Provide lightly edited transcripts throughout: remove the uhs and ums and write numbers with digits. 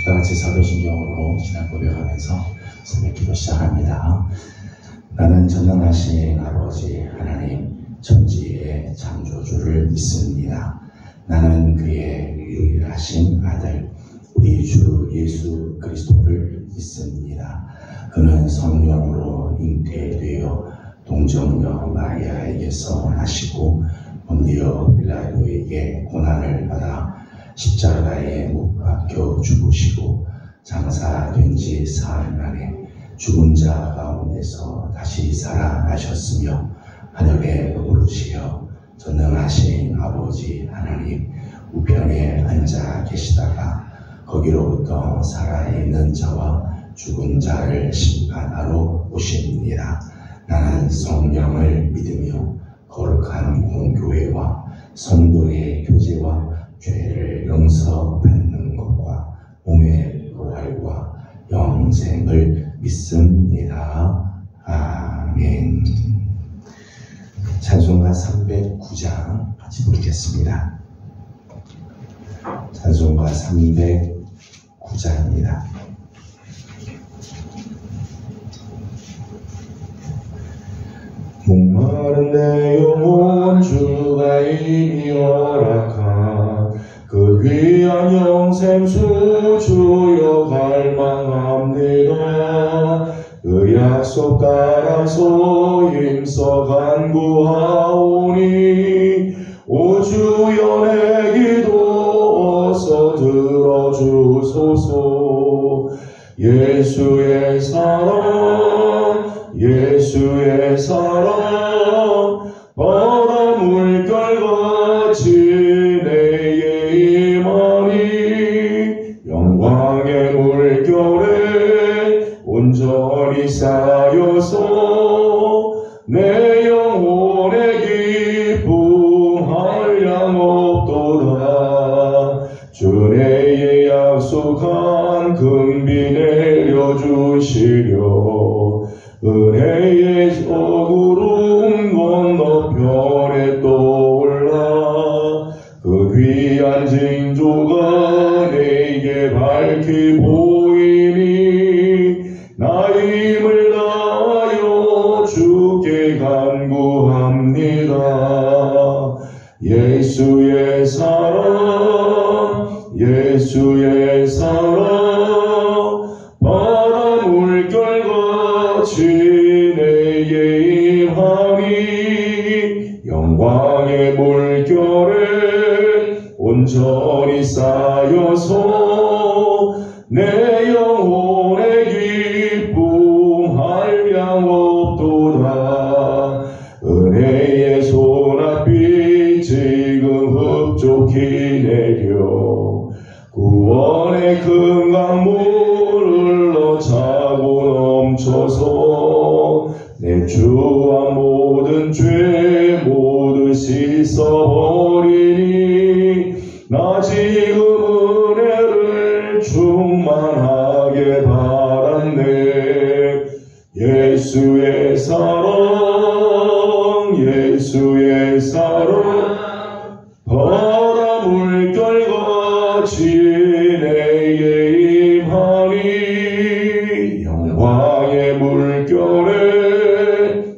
다같이 사도신경으로 신앙 고백하면서 새벽 기도 시작합니다. 나는 전능하신 아버지 하나님 천지의 창조주를 믿습니다. 나는 그의 유일하신 아들 우리 주 예수 그리스도를 믿습니다. 그는 성령으로 잉태되어 동정녀 마리아에게서 나시고 본디오 빌라도에게 고난을 받아 십자가에 못 박혀 죽으시고 장사된 지 사흘 만에 죽은 자 가운데서 다시 살아나셨으며 하늘에 오르시어 전능하신 아버지 하나님 우편에 앉아 계시다가 거기로부터 살아있는 자와 죽은 자를 심판하러 오십니다. 나는 성령을 믿으며 거룩한 공교회와 성도의 교제와 죄를 용서받는 것과 몸의 부활과 영생을 믿습니다. 아멘. 찬송가 309장 같이 부르겠습니다. 찬송가 309장입니다. 목마른 내 영혼 주가 이미 허락한 그 귀한 영생수 주여 갈망합니다. 그 약속 따라서 힘써 간구하오니 오 주여 내 기도 어서 들어주소서. 예수의 사랑 예수의 사랑 바다 물결같이 내게 임하니 영광의 물결에 온전히 쌓여서 내 영혼의 기쁨 한량 없도다. 주 내게 약속한 금비 내려주시려 은혜의 어구름 건너편에 떠올라 그 귀한 징조가 내게 밝히 보이니 나 힘을 다하여 주께 간구합니다. 예수의 사랑 예수의 사랑 바다 물결같이 내게 임하니 영광의 물결에 온전히 쌓여서 내 영혼의 기쁨 한량 없도다. 은혜의 소낙비 지금 흡족히 내려 구원의 큰 강물을 흘러차고 넘쳐서 내 주와 모든 죄 모두 씻어버리니 나 지금 은혜를 충만하게 바랐네. 예수의 사랑 예수의 사랑 바다 물결같이 내게 임하니 영광의 물결에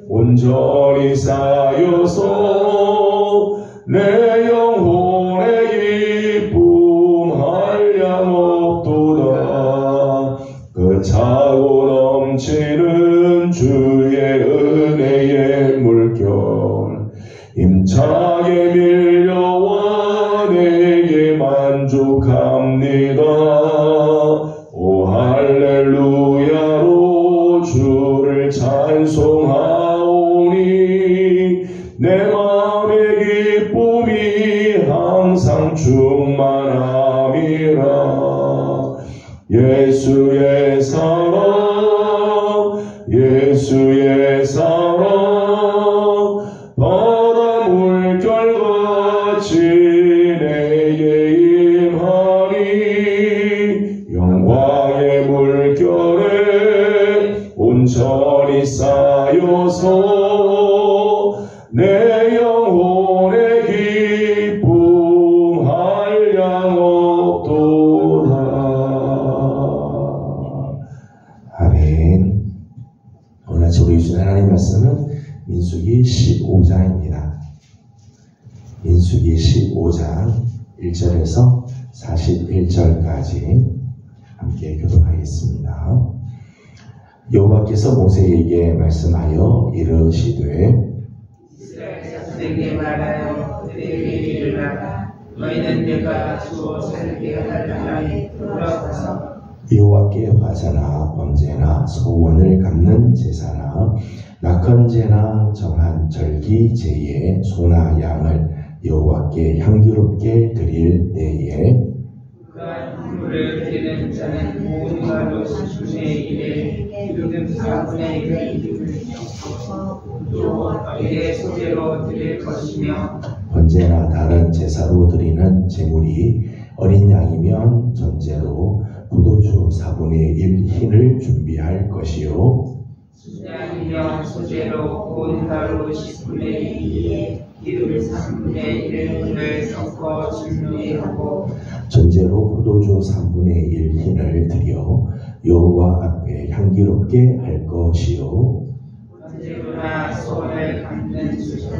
온전히 쌓여서 내 영혼의 기쁨 한량 없도다. 그 차고 넘치는 주의 은혜의 물결 힘차게 밀려와 내게 만족합니다. 오 할렐루야로 주를 찬송하오니 내 마음의 기쁨이 항상 충만함이라. 예수의 사랑 예수의 사랑 바다 물결같이 내게 임하니 영광의 물결에 온전히 쌓여서 내 영혼의 기쁨 한량 없도다. 민수기 15장입니다. 민수기 15장 1절에서 41절까지 함께 교독하겠습니다. 여호와께서 모세에게 말씀하여 이르시되 이스라엘 자손에게 말하여 그들에게 이르라. 너희는 내가 주어 살게 할 땅에 돌아가서 여호와께 화제나 번제나 소원을 갚는 제사나 낙헌제나 정한 절기 제에 소나 양을 여호와께 향기롭게 드릴 때에 그러한 헌물을 드리는 자는 모든 가로 10분의 1에 기름 4분의 1을 기름을 섞어 여호와께 소제로 드릴 것이며 번제나 다른 제사로 드리는 제물이 어린 양이면 전제로 포도주 4분의 1 흰을 준비할 것이요 순양이면 소제로 온 가루 10분의 2에 기름 3분의 1을 섞어 준비하고 전제로 포도주 3분의 1 흰을 드려 여호와 앞에 향기롭게 할 것이요 번제로나 소원을 갚는 수송은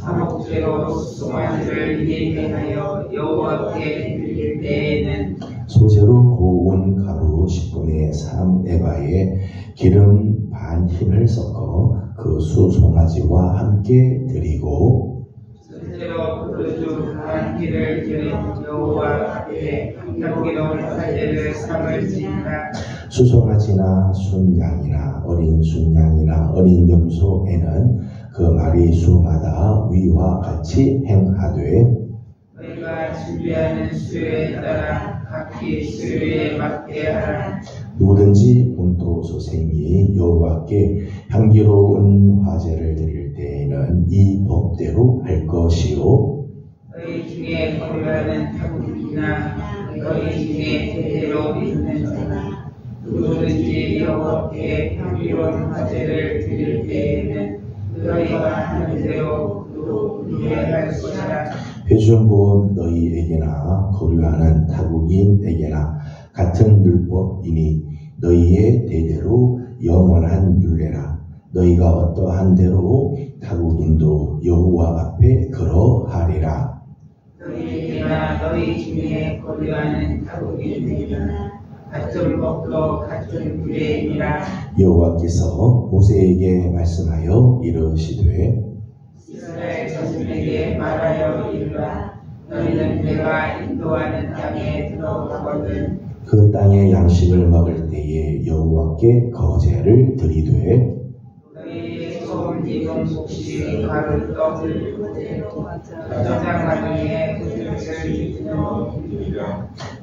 화목제로 수송아지를 예배하여 여호와께 드릴 때에는 소재로 고운 가루 10분의 3 에바에 기름 반 흰을 섞어 그 수송아지와 함께 드리고 전제로 포도주 반 흰을 드린 여호와 앞에 향기로운 화제를 삼을지니라. 수송아지나 순양이나 어린 순양이나 어린 염소에는 그 마리 수마다 위와 같이 행하되 너희가 준비하는 수요에 따라 각기 수요에 맞게 하라. 누구든지 본토 소생이 여호와께 향기로운 화제를 드릴 때에는 이 법대로 할 것이요 너희 중에 거류하는 타국이나 너희 중에 대대로 있는 자나 누구든지 여호와께 향기로운 화제를 드릴 때에는 너희가 하는 대로 또 이해할 것이라. 회중곧 너희에게나 거류하는 타국인에게나 같은 율법이니 너희의 대대로 영원한 율례라. 너희가 어떠한 대로 타국인도 여호와 앞에 그러하리라. 너희에게나 너희 중에 거류하는 타국인에게나 같은 법도 같은 규례이니라. 여호와께서 모세에게 말씀하여 이르시되 이스라엘 자손에게 말하여 이르라. 너희는 내가 인도하는 땅에 들어가거든 그 땅의 양식을 먹을 때에 여호와께 거제를 드리되 너희의 처음 익은 곡식 가루 떡을 저장 가정에 그릇을 주며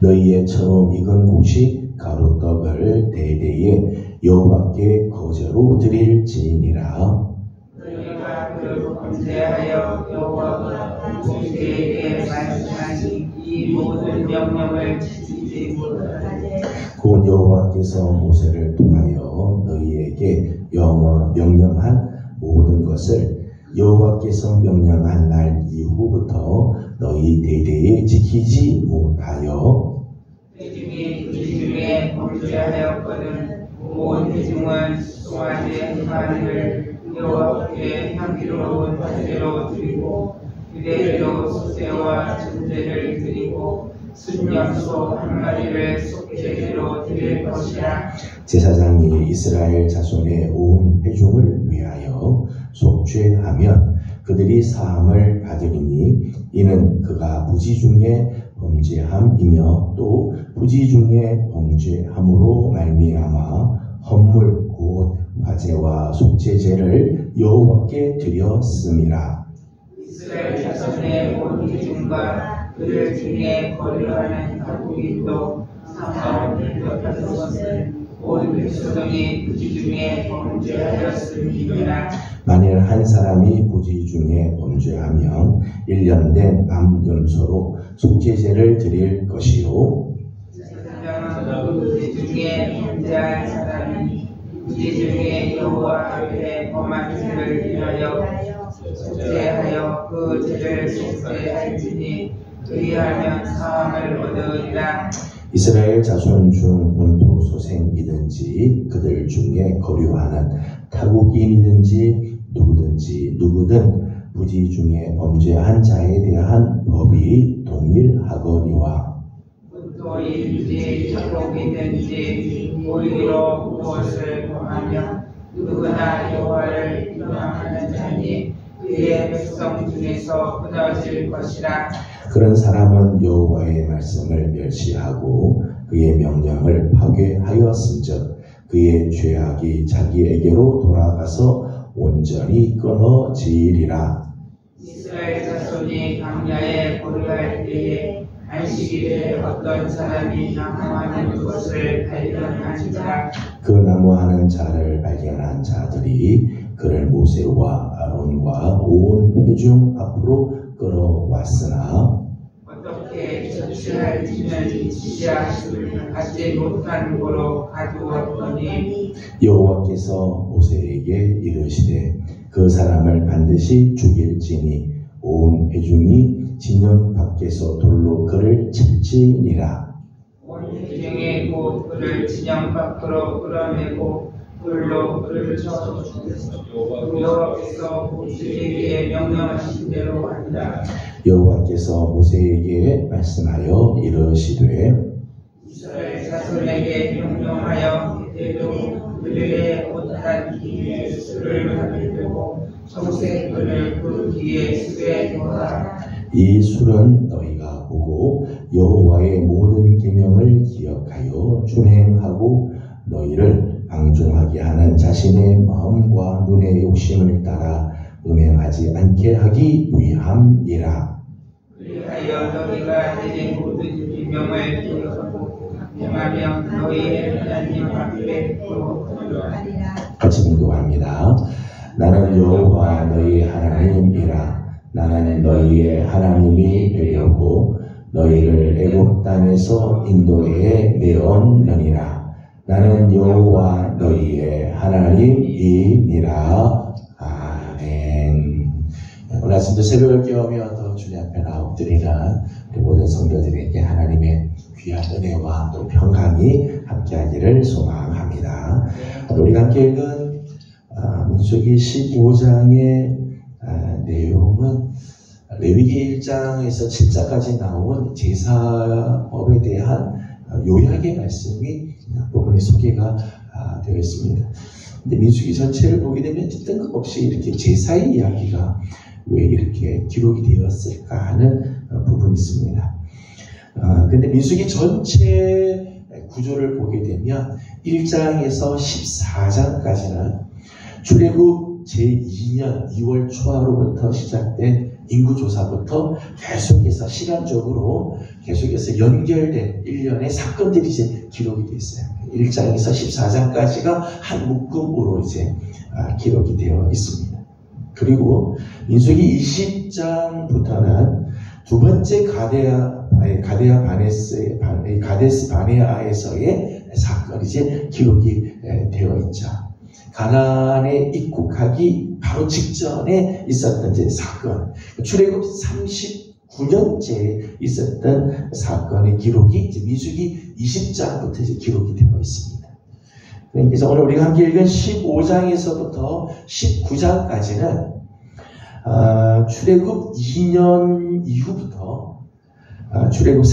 너희의 처음 익은 곡식 가루떡을 대대에 여호와께 거제로 드릴지니라. 너희가 그를 범죄하여 여호와가 모세에게 말씀하신 이 모든 명령을 지키지 못하되 곧 여호와께서 모세를 통하여 너희에게 명령한 모든 것을 여호와께서 명령한 날 이후부터 너희 대대에 지키지 못하여 회중이 그 중에 범죄하였거든 온 회중은 수송아지 한 마리를 여호와께 향기로운 화제로 드리고 그대로 소제와 전제를 드리고 순염소 한 마리를 속죄제로 드릴 것이라. 제사장이 이스라엘 자손의 온 회중을 위하여 속죄하면 그들이 사함을 받으리니 이는 그가 부지 중에 범죄함이며 또 부지 중에 범죄함으로 말미암아 헌물 곧 화제와 속죄제를 여호와께 드렸음이라. 이스라엘 자손의 온 회중과 그들 중에 거류하는 타국인도 상관없는 것 같은 것은 온 백성이 부지 중에 범죄하였음이니라. 만일 한 사람이 부지 중에 범죄하면 1년 된 암염소로 속죄제를 드릴 것이요 제사장은 부지 중에 범죄한 사람이 부지 중에 여호와 앞에 범한 죄를 위하여 속죄하여 그 죄를 속죄할지니 그리하면 사함을 얻으리라. 이스라엘 자손 중 본토 소생이든지 그들 중에 거류하는 타국인이든지 누구든 부지 중에 범죄한 자에 대한 법이 동일하거니와 또 일지 착복이든지 오히려 무엇을 범하며 누구나 여호와를 인정하는 자니 그의 백성 중에서 끊어질 것이라. 그런 사람은 여호와의 말씀을 멸시하고 그의 명령을 파괴하였은즉 그의 죄악이 자기에게로 돌아가서 온전히 끊어지리라. 이스라엘 자손이 광야에 거류할 때에 안식일에 어떤 사람이 나무하는 것을 발견한 자, 그 나무하는 자를 발견한 자들이 그를 모세와 아론과 온 회중 앞으로 끌어왔으나 어떻게 처치할지는 지시하심을 받지 못한 고로 가두었더니 여호와께서 모세에게 이르시되 그 사람을 반드시 죽일지니 온 회중이 진영 밖에서 돌로 그를 칠지니라. 온 회중이 곧 그를 진영 밖으로 끌어내고 돌로 그를 쳐 죽였소. 여호와께서 모세에게 명령하신 대로 한다. 여호와께서 모세에게 말씀하여 이르시되 이스라엘 자손에게 명령하여 이대로 그들의 못한 기회의 수를 만들고 청색 끈을 그 뒤에 수에 놓아라. 이 술은 너희가 보고 여호와의 모든 계명을 기억하여 준행하고 너희를 방종하게 하는 자신의 마음과 눈의 욕심을 따라 음행하지 않게 하기 위함이라. 그리하여 너희가 내게 모든 계명을 기억하고 행하며 너희의 하나님 앞에 거룩하리라. 같이 공독합니다. 나는 여호와 너희 하나님이라. 나는 너희의 하나님이 되려고 너희를 애굽 땅에서 인도해 내었느니라. 나는 여호와 너희의 하나님이니라. 아멘. 오늘 아침도 새벽을 깨우며 또 주님 앞에 나옵드리는 우리 모든 성도들에게 하나님의 귀한 은혜와 또 평강이 함께하기를 소망합니다. 우리가 함께 읽은 민수기 15장의 내용은 레위기 1장에서 7장까지 나온 제사법에 대한 요약의 말씀이 부분에 소개가 되어 있습니다. 근데 민수기 전체를 보게 되면 뜬금없이 이렇게 제사의 이야기가 왜 이렇게 기록이 되었을까 하는 부분이 있습니다. 근데 민수기 전체 구조를 보게 되면 1장에서 14장까지는 출애굽 제2년 2월 초하루부터 시작된 인구조사부터 계속해서 시간적으로 계속해서 연결된 일련의 사건들이 이제 기록이 되어 있어요. 1장에서 14장까지가 한 묶음으로 이제 기록이 되어 있습니다. 그리고 민수기 20장부터는 두 번째 가데스 바네아에서의 사건이 이제 기록이 되어 있죠. 가나안에 입국하기 바로 직전에 있었던 이제 사건, 출애굽 39년째 있었던 사건의 기록이 이제 민수기 20장부터 이제 기록이 되어 있습니다. 그래서 오늘 우리가 함께 읽은 15장에서부터 19장까지는 출애굽 2년 이후부터 출애굽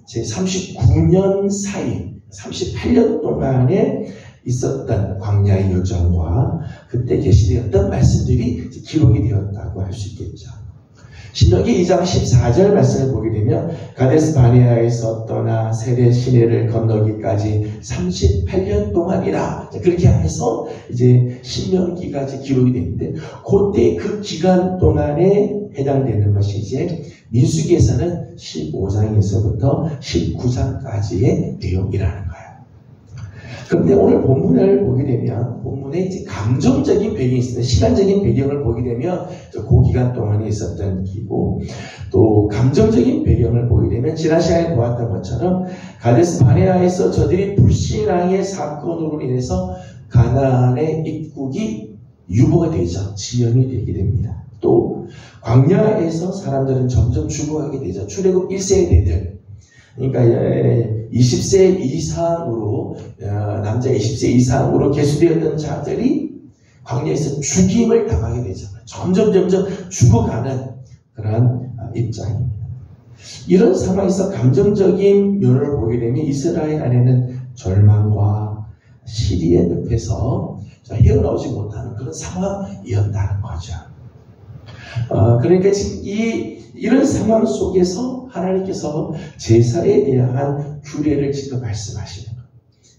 제 39년 사이 38년 동안에 있었던 광야의 여정과 그때 계시되었던 말씀들이 기록이 되었다고 할 수 있겠죠. 신명기 2장 14절 말씀을 보게 되면 가데스 바네아에서 떠나 세례 시내를 건너기까지 38년 동안이라 그렇게 해서 이제 신명기가 이제 기록이 되는데 그때 그 기간 동안에 해당되는 것이 이제 민수기에서는 15장에서부터 19장까지의 내용이라는 거예요. 그런데 오늘 본문을 보게 되면 본문에 이제 감정적인 배경이 있습니다. 시간적인 배경을 보게 되면 그 기간 동안에 있었던 기고 또 감정적인 배경을 보게 되면 지난 시간에 보았던 것처럼 가데스 바네아에서 저들이 불신앙의 사건으로 인해서 가나안의 입국이 유보가 되죠. 지연이 되게 됩니다. 또 광야에서 사람들은 점점 죽어가게 되죠. 출애굽 1세대들 그러니까 20세 이상으로 남자 20세 이상으로 계수되었던 자들이 광야에서 죽임을 당하게 되잖아요. 점점 죽어가는 그런 입장입니다. 이런 상황에서 감정적인 면을 보게 되면 이스라엘 안에는 절망과 시리의 늪에서 헤어나오지 못하는 그런 상황이었다는 거죠. 그러니까 지금 이런 상황 속에서 하나님께서 제사에 대한 규례를 지금 말씀하시는 거예요.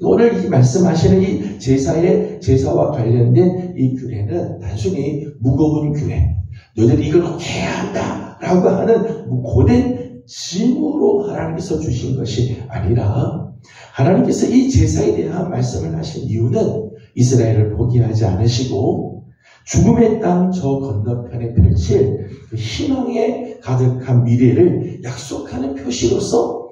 오늘 이 말씀하시는 이 제사와 관련된 이 규례는 단순히 무거운 규례, 너희들이 이걸 꼭 해야 한다라고 하는 고된 짐으로 하나님께서 주신 것이 아니라, 하나님께서 이 제사에 대한 말씀을 하신 이유는 이스라엘을 포기하지 않으시고 죽음의 땅 저 건너편에 펼칠 그 희망에 가득한 미래를 약속하는 표시로서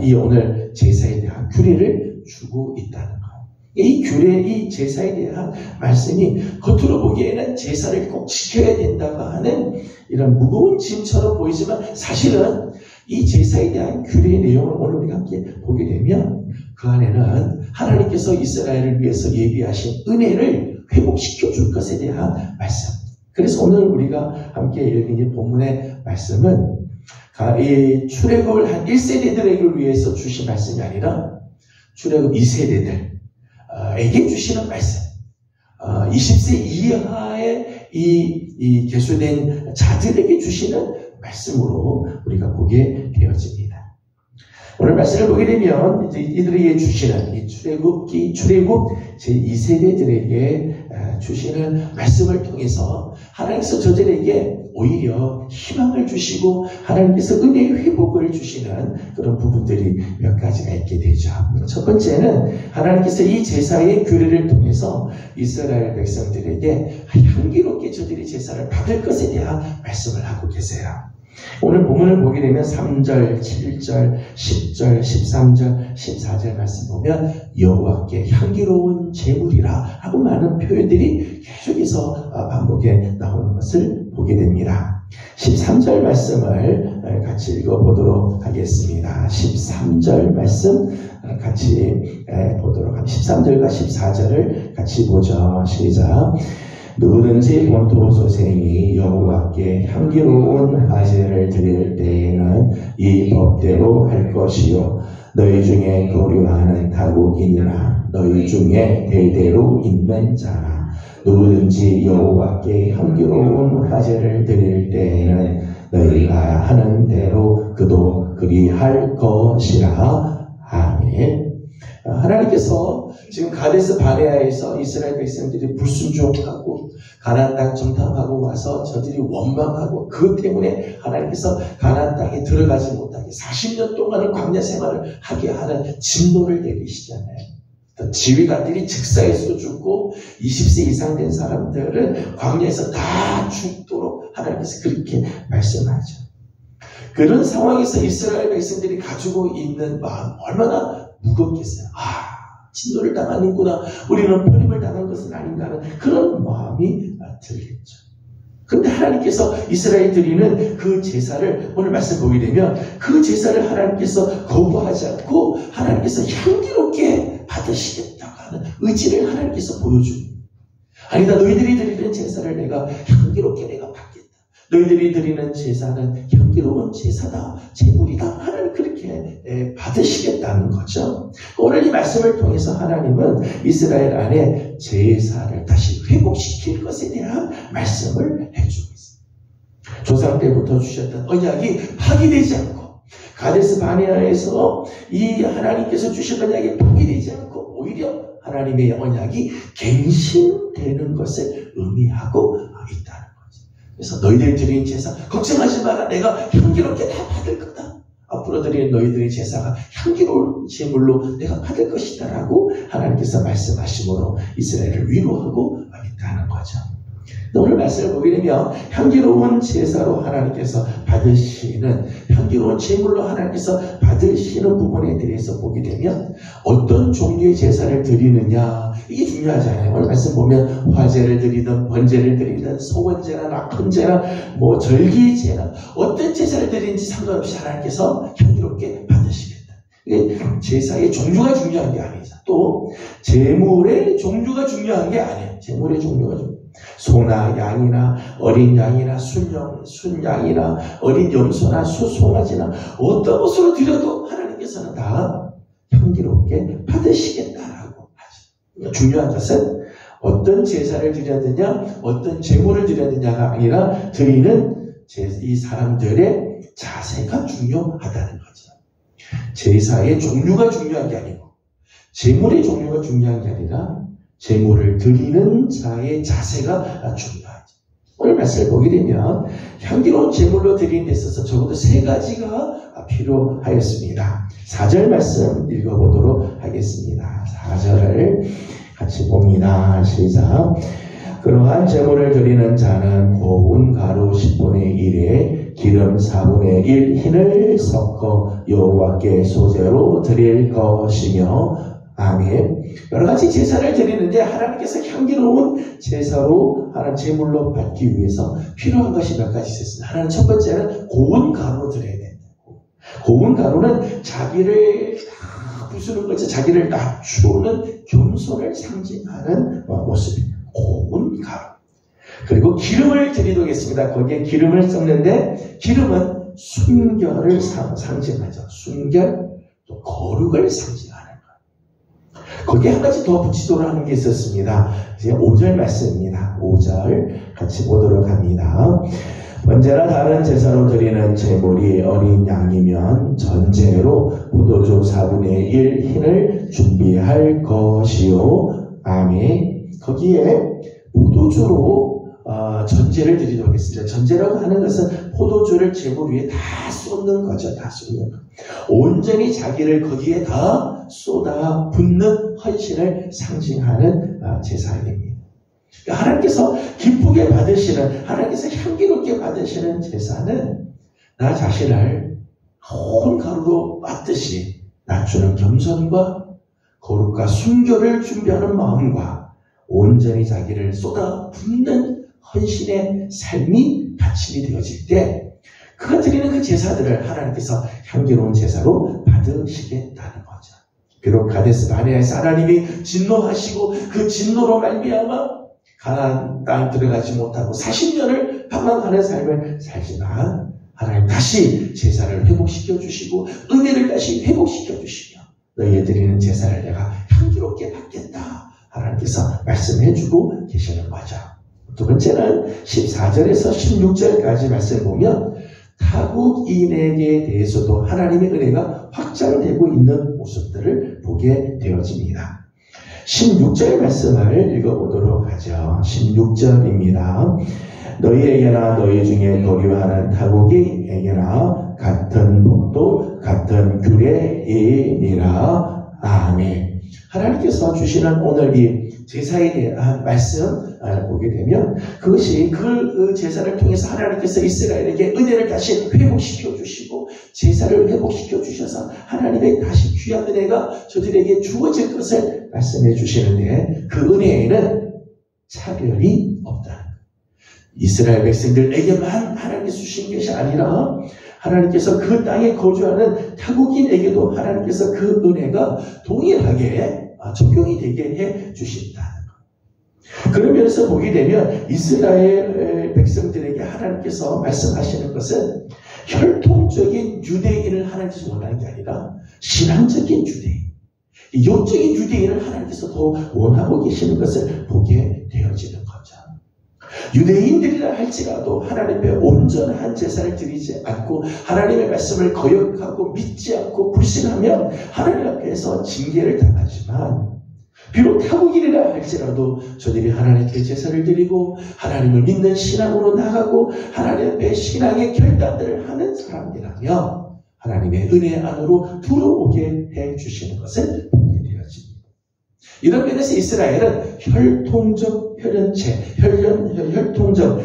이 오늘 제사에 대한 규례를 주고 있다는 거예요. 이 규례, 이 제사에 대한 말씀이 겉으로 보기에는 제사를 꼭 지켜야 된다고 하는 이런 무거운 짐처럼 보이지만, 사실은 이 제사에 대한 규례의 내용을 오늘 우리가 함께 보게 되면 그 안에는 하나님께서 이스라엘을 위해서 예비하신 은혜를 회복시켜 줄 것에 대한 말씀. 그래서 오늘 우리가 함께 읽은 이 본문의 말씀은 이 출애굽을 한 1세대들에게 위해서 주신 말씀이 아니라 출애굽 2세대들에게 주시는 말씀. 20세 이하의 이 계수된 자들에게 주시는 말씀으로 우리가 보게 되어집니다. 오늘 말씀을 보게 되면 이들에게 주시는 이 출애굽 제2세대들에게 주시는 말씀을 통해서 하나님께서 저들에게 오히려 희망을 주시고 하나님께서 은혜의 회복을 주시는 그런 부분들이 몇 가지가 있게 되죠. 첫 번째는 하나님께서 이 제사의 규례를 통해서 이스라엘 백성들에게 향기롭게 저들이 제사를 받을 것에 대한 말씀을 하고 계세요. 오늘 본문을 보게 되면 3절, 7절, 10절, 13절, 14절 말씀 보면 여호와께 향기로운 제물이라 하고 많은 표현들이 계속해서 반복해 나오는 것을 보게 됩니다. 13절 말씀을 같이 읽어보도록 하겠습니다. 13절 말씀 같이 보도록 합니다. 13절과 14절을 같이 보죠. 시작. 누구든지 본토 소생이 여호와께 향기로운 화제를 드릴 때에는 이 법대로 할 것이요, 너희 중에 교류하는 타국인이나 너희 중에 대대로 있는 자나 누구든지 여호와께 향기로운 화제를 드릴 때에는 너희가 하는 대로 그도 그리할 것이라. 아멘. 하나님께서 지금 가데스 바네아에서 이스라엘 백성들이 불순종하고 가나안 땅 정탐하고 와서 저들이 원망하고 그것 때문에 하나님께서 가나안 땅에 들어가지 못하게 40년 동안의 광야 생활을 하게 하는 진노를 내리시잖아요. 지휘관들이 즉사에서 죽고 20세 이상 된 사람들은 광야에서 다 죽도록 하나님께서 그렇게 말씀하죠. 그런 상황에서 이스라엘 백성들이 가지고 있는 마음 얼마나 무겁겠어요. 진노를 당하는구나, 우리는 버림을 당한 것은 아닌가 하는 그런 마음이 들겠죠. 그런데 하나님께서 이스라엘 드리는 그 제사를 오늘 말씀 보게 되면 그 제사를 하나님께서 거부하지 않고 하나님께서 향기롭게 받으시겠다고 하는 의지를 하나님께서 보여줍니다. 아니다, 너희들이 드리는 제사를 내가 향기롭게 내가 받겠다. 너희들이 드리는 제사는 향기로운 제사다, 제물이다. 하나님 그렇게 받으시겠다는 거죠. 오늘 이 말씀을 통해서 하나님은 이스라엘 안에 제사를 다시 회복시킬 것에 대한 말씀을 해주고 있습니다. 조상 때부터 주셨던 언약이 파기되지 않고 가데스 바네아에서 이 하나님께서 주신 언약이 파기되지 않고 오히려 하나님의 언약이 갱신되는 것을 의미하고 있다는 거죠. 그래서 너희들이 드린 제사 걱정하지 마라, 내가 향기롭게 다 받을 거다. 앞으로 드리는 너희들의 제사가 향기로운 제물로 내가 받을 것이다 라고 하나님께서 말씀하심으로 이스라엘을 위로하고 있다는 거죠. 오늘 말씀을 보게 되면 향기로운 제사로 하나님께서 받으시는, 향기로운 제물로 하나님께서 받으시는 부분에 대해서 보게 되면 어떤 종류의 제사를 드리느냐, 이게 중요하잖아요. 오늘 말씀 보면 화제를 드리든 번제를 드리든 소원제나 낙헌제나 절기제나 어떤 제사를 드리는지 상관없이 하나님께서 향기롭게 받으시겠다. 제사의 종류가 중요한 게 아니죠. 또 제물의 종류가 중요한 게 아니에요. 제물의 종류가 중요해요. 소나 양이나 어린 양이나 순양이나 어린 염소나 수송아지나 어떤 것으로 드려도 하나님께서는 다 향기롭게 받으시겠다라고 하죠. 중요한 것은 어떤 제사를 드렸느냐, 어떤 제물을 드렸느냐가 아니라 드리는 이 사람들의 자세가 중요하다는 거죠. 제사의 종류가 중요한 게 아니고 제물의 종류가 중요한 게 아니라 제물을 드리는 자의 자세가 중요하죠. 오늘 말씀을 보게 되면 향기로운 제물로 드리는 데 있어서 적어도 3가지가 필요하였습니다. 4절 말씀 읽어보도록 하겠습니다. 4절을 같이 봅니다. 시작. 그러한 제물을 드리는 자는 고운 가루 10분의 1에 기름 4분의 1 흰을 섞어 여호와께 소제로 드릴 것이며 아멘. 여러 가지 제사를 드리는데 하나님께서 향기로운 제사로 하나님 제물로 받기 위해서 필요한 것이 몇 가지 있었습니다. 하나는 첫 번째는 고운 가루로 드려야 된다. 고운 가루는 자기를 부수는 거죠. 자기를 낮추는 겸손을 상징하는 모습입니다. 고운 가루. 그리고 기름을 드리도록 했습니다. 거기에 기름을 섞는데 기름은 순결을 상징하죠. 순결, 또 거룩을 상징하는 것. 거기에 한 가지 더 붙이도록 하는 게 있었습니다. 이제 5절 말씀입니다. 5절 같이 보도록 합니다. 언제나 다른 제사로 드리는 제물이 어린 양이면 전제로 포도주 4분의 1 흰을 준비할 것이요. 아멘. 거기에 포도주로 전제를 드리도록 했습니다. 전제라고 하는 것은 포도주를 제물 위에 다 쏟는 거죠. 다 쏟는 거. 온전히 자기를 거기에 다 쏟아 붓는 헌신을 상징하는 제사입니다. 하나님께서 기쁘게 받으시는, 하나님께서 향기롭게 받으시는 제사는 나 자신을 고운 가루로 받듯이 낮추는 겸손과 거룩과 순결을 준비하는 마음과 온전히 자기를 쏟아 붓는 헌신의 삶이 바침이 되어질 때 그가 드리는 그 제사들을 하나님께서 향기로운 제사로 받으시겠다는 거죠. 비록 가데스 바네아에서 하나님이 진노하시고 그 진노로 말미암아 가나안 땅 들어가지 못하고 40년을 방황하는 삶을 살지만 하나님 다시 제사를 회복시켜 주시고 은혜를 다시 회복시켜 주시며 너희에 드리는 제사를 내가 향기롭게 받겠다 하나님께서 말씀해 주고 계시는 거죠. 두 번째는 14절에서 16절까지 말씀을 보면 타국인에게 대해서도 하나님의 은혜가 확장되고 있는 모습들을 보게 되어집니다. 16절 말씀을 읽어보도록 하죠. 16절입니다. 너희에게나 너희 중에 도류하는 타국인에게나 같은 복도 같은 규례이니라. 아멘. 하나님께서 주시는 오늘 이 제사에 대한 말씀 보게 되면 그것이 그 제사를 통해서 하나님께서 이스라엘에게 은혜를 다시 회복시켜 주시고 제사를 회복시켜 주셔서 하나님의 다시 귀한 은혜가 저들에게 주어질 것을 말씀해 주시는데 그 은혜에는 차별이 없다. 이스라엘 백성들에게만 하나님께서 주신 것이 아니라 하나님께서 그 땅에 거주하는 타국인에게도 하나님께서 그 은혜가 동일하게 적용이 되게 해 주신다는 것. 그런 면에서 보게 되면 이스라엘 백성들에게 하나님께서 말씀하시는 것은 혈통적인 유대인을 하나님께서 원하는 게 아니라 신앙적인 유대인, 영적인 유대인을 하나님께서 더 원하고 계시는 것을 보게 되어지는 거죠. 유대인들이라 할지라도 하나님의 온전한 제사를 드리지 않고 하나님의 말씀을 거역하고 믿지 않고 불신하면 하나님 앞에서 징계를 당하지만 비록 타국인이라 할지라도 저들이 하나님께 제사를 드리고 하나님을 믿는 신앙으로 나가고 하나님 앞에 신앙의 결단들을 하는 사람이라면 하나님의 은혜 안으로 들어오게 해주시는 것을 보게 되어집니다. 이런 면에서 이스라엘은 혈통적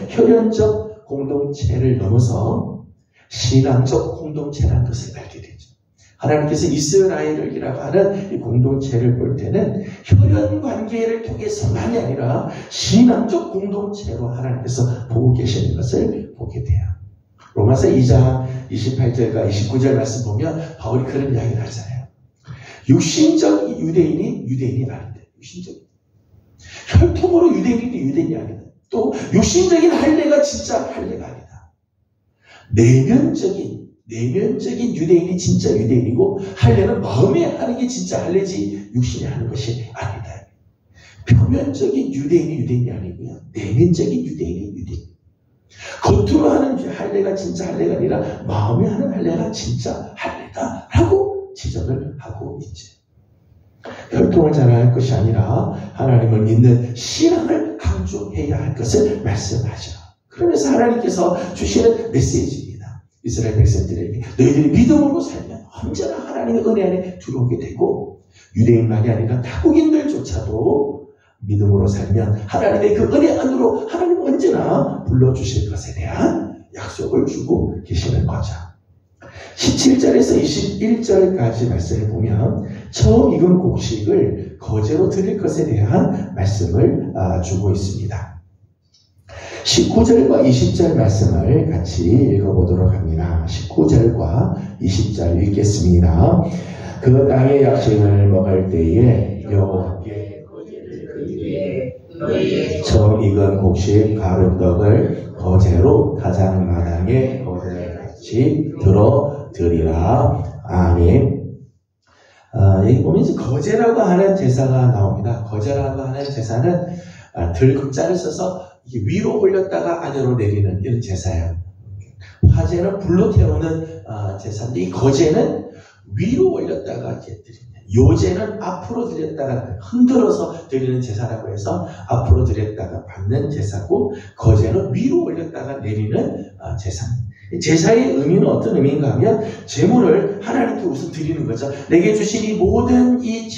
혈연적 공동체를 넘어서 신앙적 공동체라는 것을 알게 되죠. 하나님께서 이스라엘이라고 하는 이 공동체를 볼 때는 혈연 관계를 통해서만이 아니라 신앙적 공동체로 하나님께서 보고 계시는 것을 보게 돼요. 로마서 2장 28절과 29절 말씀 보면 바울이 그런 이야기를 하잖아요. 육신적 유대인이 아니다. 육신적. 혈통으로 유대인이 아니다. 또 육신적인 할례가 진짜 할례가 아니다. 내면적인 유대인이 진짜 유대인이고 할례는 마음에 하는 게 진짜 할례지 육신이 하는 것이 아니다. 표면적인 유대인이 아니고요. 내면적인 유대인. 겉으로 하는 할례가 진짜 할례가 아니라 마음에 하는 할례가 진짜 할례다라고 지적을 하고 있죠. 혈통을 자랑할 것이 아니라 하나님을 믿는 신앙을 강조해야 할 것을 말씀하죠. 그러면서 하나님께서 주시는 메시지입니다. 이스라엘 백성들에게 너희들이 믿음으로 살면 언제나 하나님의 은혜 안에 들어오게 되고 유대인만이 아니라 타국인들조차도 믿음으로 살면 하나님의 그 은혜 안으로 하나님은 언제나 불러주실 것에 대한 약속을 주고 계시는 거죠. 17절에서 21절까지 말씀을 보면 처음 익은 곡식을 거제로 드릴 것에 대한 말씀을 주고 있습니다. 19절과 20절 말씀을 같이 읽어보도록 합니다. 19절과 20절 읽겠습니다. 그 땅의 약식을 먹을 때에 여호와께 처음 익은 곡식 가른 떡을 거제로 가장마당에 거제같이 들어드리라. 아멘. 여기 보면 이제 거제라고 하는 제사가 나옵니다. 거제라고 하는 제사는 들국자를 써서 위로 올렸다가 아래로 내리는 이런 제사예요. 화제는 불로 태우는 제사인데 이 거제는 위로 올렸다가 이렇게 드립니다. 요제는 앞으로 드렸다가 흔들어서 드리는 제사라고 해서 앞으로 드렸다가 받는 제사고 거제는 위로 올렸다가 내리는 제사입니다. 제사의 의미는 어떤 의미인가 하면 제물을 하나님께 우선 드리는 거죠. 내게 주신 이 모든 이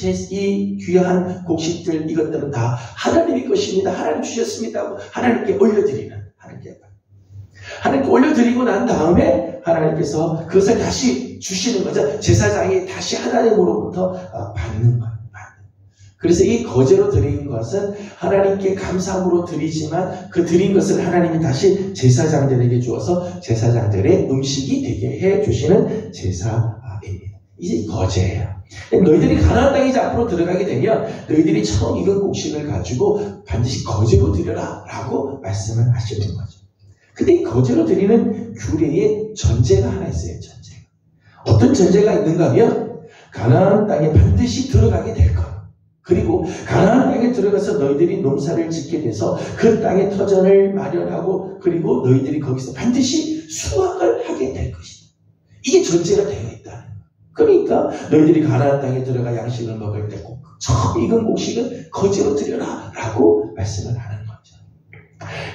귀한 곡식들 이것들은 다 하나님의 것입니다. 하나님 주셨습니다 하고 하나님께 올려드리는 하나님께 올려드리고 난 다음에 하나님께서 그것을 다시 주시는 거죠. 제사장이 다시 하나님으로부터 받는 거예요. 그래서 이 거제로 드린 것은 하나님께 감사함으로 드리지만 그 드린 것을 하나님이 다시 제사장들에게 주어서 제사장들의 음식이 되게 해주시는 제사입니다. 이제 거제예요. 너희들이 가나안 땅에 앞으로 들어가게 되면 너희들이 처음 익은 곡식을 가지고 반드시 거제로 드려라 라고 말씀을 하시는 거죠. 근데 이 거제로 드리는 규례에 전제가 하나 있어요. 전제가. 어떤 전제가 있는가 하면 가나안 땅에 반드시 들어가게 될 것. 그리고 가나안 땅에 들어가서 너희들이 농사를 짓게 돼서 그 땅에 터전을 마련하고 그리고 너희들이 거기서 반드시 수확을 하게 될 것이다. 이게 전제가 되어 있다는 거예요. 그러니까 너희들이 가나안 땅에 들어가 양식을 먹을 때 꼭 처음 익은 곡식은 거제로 드려라 라고 말씀을 하는 거죠.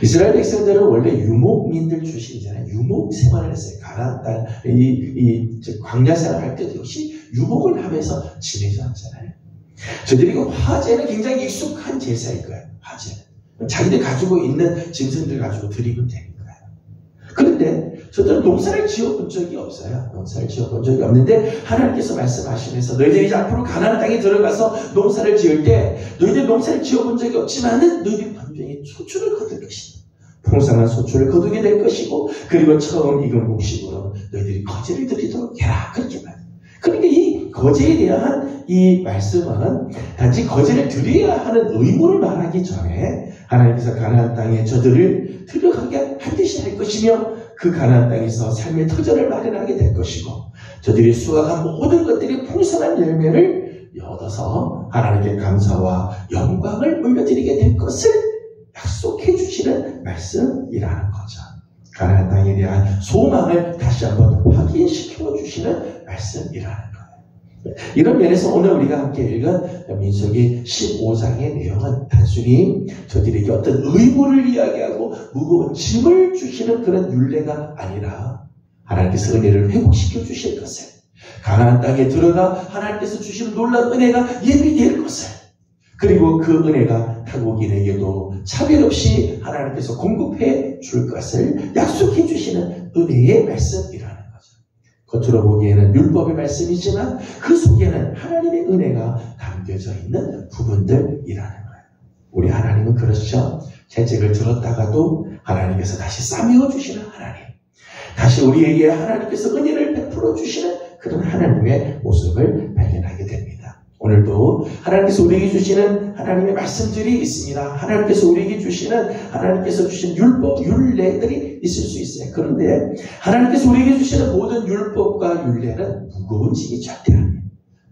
이스라엘 백성들은 원래 유목민들 출신이잖아요. 유목 생활을 했어요. 가나안 땅, 광야 생활할 때도 역시 유목을 하면서 지내셨잖아요. 저들이 화제는 굉장히 익숙한 제사일 거예요. 화제는. 자기들 가지고 있는 짐승들 가지고 드리면 되는 거예요. 그런데 저들은 농사를 지어본 적이 없어요. 농사를 지어본 적이 없는데 하나님께서 말씀하시면서 너희들이 이제 앞으로 가나안 땅에 들어가서 농사를 지을 때 너희들이 농사를 지어본 적이 없지만은 너희들이 분명히 소출을 거둘 것이다. 풍성한 소출을 거두게 될 것이고 그리고 처음 익은 곡식으로 너희들이 거제를 드리도록 해라. 그렇게 말해요. 그러니까 이 거제에 대한 이 말씀은 단지 거제를 드려야 하는 의무를 말하기 전에 하나님께서 가나안 땅에 저들을 들어가게 반드시 할 것이며 그 가나안 땅에서 삶의 터전을 마련하게 될 것이고 저들이 수확한 모든 것들이 풍성한 열매를 얻어서 하나님께 감사와 영광을 올려드리게 될 것을 약속해 주시는 말씀이라는 거죠. 가나안 땅에 대한 소망을 다시 한번 확인시켜 주시는 말씀이라는 거예요. 이런 면에서 오늘 우리가 함께 읽은 민수기 15장의 내용은 단순히 저들에게 어떤 의무를 이야기하고 무거운 짐을 주시는 그런 율례가 아니라 하나님께서 은혜를 회복시켜 주실 것을 가나안 땅에 들어가 하나님께서 주시는 놀라운 은혜가 예비될 것을 그리고 그 은혜가 타국인에게도 차별 없이 하나님께서 공급해 줄 것을 약속해 주시는 은혜의 말씀이라는 거죠. 겉으로 보기에는 율법의 말씀이지만 그 속에는 하나님의 은혜가 담겨져 있는 부분들이라는 거예요. 우리 하나님은 그렇죠. 채찍을 들었다가도 하나님께서 다시 싸매어 주시는 하나님. 다시 우리에게 하나님께서 은혜를 베풀어 주시는 그런 하나님의 모습을 발견하게 됩니다. 오늘도 하나님께서 우리에게 주시는 하나님의 말씀들이 있습니다. 하나님께서 우리에게 주시는 하나님께서 주신 율법, 율례들이 있을 수 있어요. 그런데 하나님께서 우리에게 주시는 모든 율법과 율례는 무거운 짐이 절대 아니에요.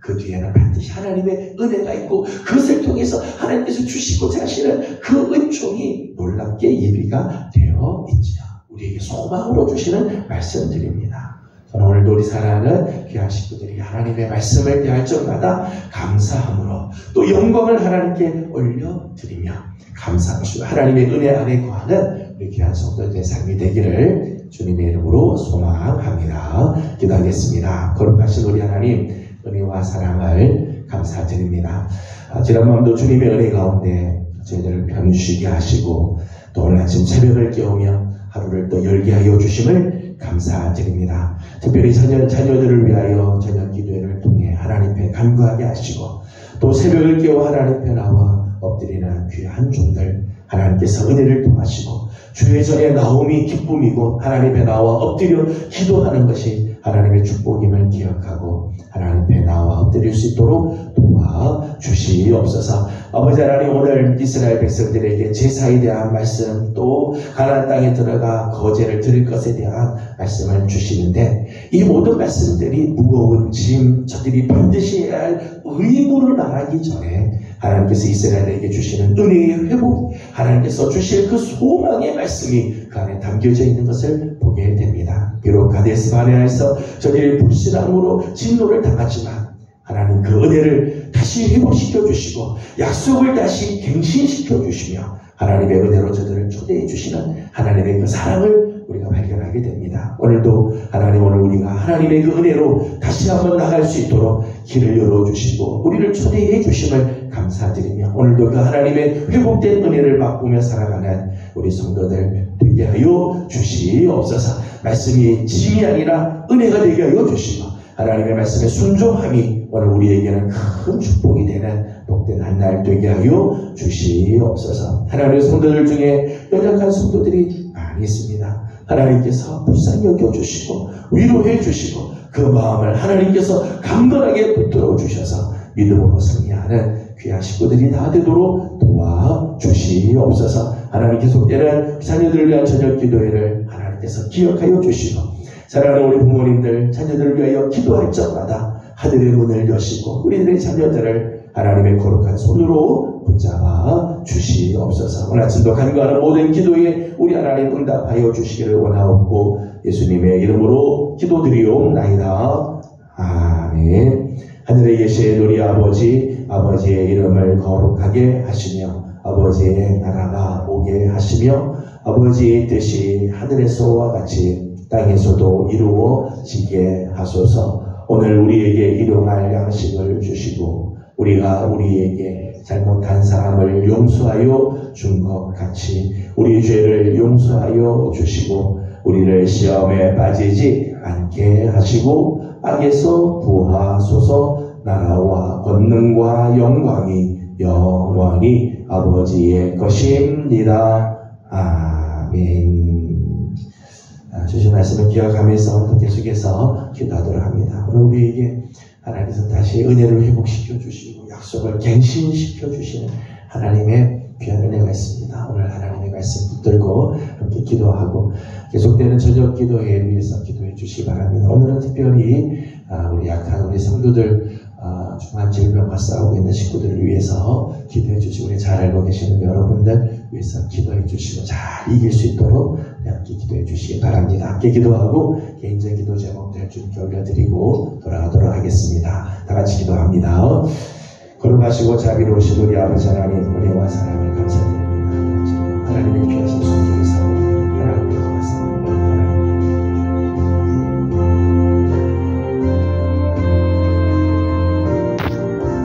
그 뒤에는 반드시 하나님의 은혜가 있고 그것을 통해서 하나님께서 주시고자 하시는 그 은총이 놀랍게 예비가 되어 있죠. 우리에게 소망으로 주시는 말씀들입니다. 저는 오늘도 우리 사랑하는 귀한 식구들이 하나님의 말씀을 대할 적마다 감사함으로 또 영광을 하나님께 올려드리며 하나님의 은혜 안에 거하는 우리 귀한 성도들의 삶이 되기를 주님의 이름으로 소망합니다. 기도하겠습니다. 거룩하신 우리 하나님, 은혜와 사랑을 감사드립니다. 지난밤도 주님의 은혜 가운데 저희들을 편히 주시게 하시고 또 오늘 아침 새벽을 깨우며 하루를 또 열게 하여 주심을 감사드립니다. 특별히 자녀들을 위하여 저녁 기도회를 통해 하나님 앞에 간구하게 하시고 또 새벽을 깨워 하나님 앞에 나와 엎드리는 귀한 종들 하나님께서 은혜를 도와시고 주의 전에 나옴이 기쁨이고 하나님 앞에 나와 엎드려 기도하는 것이 하나님의 축복임을 기억하고 하나님 앞에 나와 엎드릴 수 있도록 도와주시옵소서. 아버지 하나님, 오늘 이스라엘 백성들에게 제사에 대한 말씀 또 가나안 땅에 들어가 거제를 드릴 것에 대한 말씀을 주시는데 이 모든 말씀들이 무거운 짐, 저들이 반드시 해야 할 의무를 나가기 전에 하나님께서 이스라엘에게 주시는 은혜의 회복, 하나님께서 주실 그 소망의 말씀이 그 안에 담겨져 있는 것을 보게 됩니다. 비록 가데스 바네아에서 저들이 불신앙으로 진노를 당하지만 하나님 그 은혜를 다시 회복시켜 주시고 약속을 다시 갱신시켜 주시며 하나님의 은혜로 저들을 초대해 주시는 하나님의 그 사랑을 우리가 발견하게 됩니다. 오늘도 하나님, 오늘 우리가 하나님의 그 은혜로 다시 한번 나갈 수 있도록 길을 열어주시고 우리를 초대해 주심을 감사드리며 오늘도 그 하나님의 회복된 은혜를 맛보며 살아가는 우리 성도들 되게 하여 주시옵소서. 말씀이 짐이 아니라 은혜가 되게 하여 주시고 하나님의 말씀에 순종함이 오늘 우리에게는 큰 축복이 되는 복된 한 날 되게 하여 주시옵소서. 하나님의 성도들 중에 연약한 성도들이 많이 있습니다. 하나님께서 불쌍히 여겨주시고 위로해 주시고 그 마음을 하나님께서 강건하게 붙들어 주셔서 믿음으로 승리하는 귀한 식구들이 다 되도록 도와주시옵소서. 하나님 계속되는 자녀들을 위한 저녁 기도회를 하나님께서 기억하여 주시고 사랑하는 우리 부모님들 자녀들을 위하여 기도할 적마다 하늘의 문을 여시고 우리들의 자녀들을 하나님의 거룩한 손으로 붙잡아 주시옵소서. 오늘 아침도 간구하는 모든 기도에 우리 하나님 응답하여 주시기를 원하옵고 예수님의 이름으로 기도드리옵나이다. 아멘. 하늘에 계신 우리 아버지의 이름을 거룩하게 하시며 아버지의 나라가 오게 하시며 아버지의 뜻이 하늘에서와 같이 땅에서도 이루어지게 하소서. 오늘 우리에게 일용할 양식을 주시고 우리가 우리에게 잘못한 사람을 용서하여 준 것 같이 우리 죄를 용서하여 주시고 우리를 시험에 빠지지 않게 하시고 악에서 구하소서. 나라와 권능과 영광이 영원히 아버지의 것입니다. 아멘. 주신 말씀을 기억하면서 계속해서 기도하도록 합니다. 오늘 우리에게 하나님께서 다시 은혜를 회복시켜 주시고 약속을 갱신시켜 주시는 하나님의 귀한 은혜가 있습니다. 오늘 하나님의 말씀 붙들고 함께 기도하고 계속되는 저녁 기도회를 위해서 기도해 주시기 바랍니다. 오늘은 특별히 우리 약한 우리 성도들 중한 질병과 싸우고 있는 식구들을 위해서 기도해 주시고 우리 잘 알고 계시는 여러분들 위해서 기도해 주시고 잘 이길 수 있도록 함께 기도해 주시기 바랍니다. 함께 기도하고 개인적 기도 제목들 주님께 올려드리고 돌아가도록 하겠습니다. 다 같이 기도합니다. 거룩하시고 자비로우신 우리 아버지 하나님, 은혜와 사랑을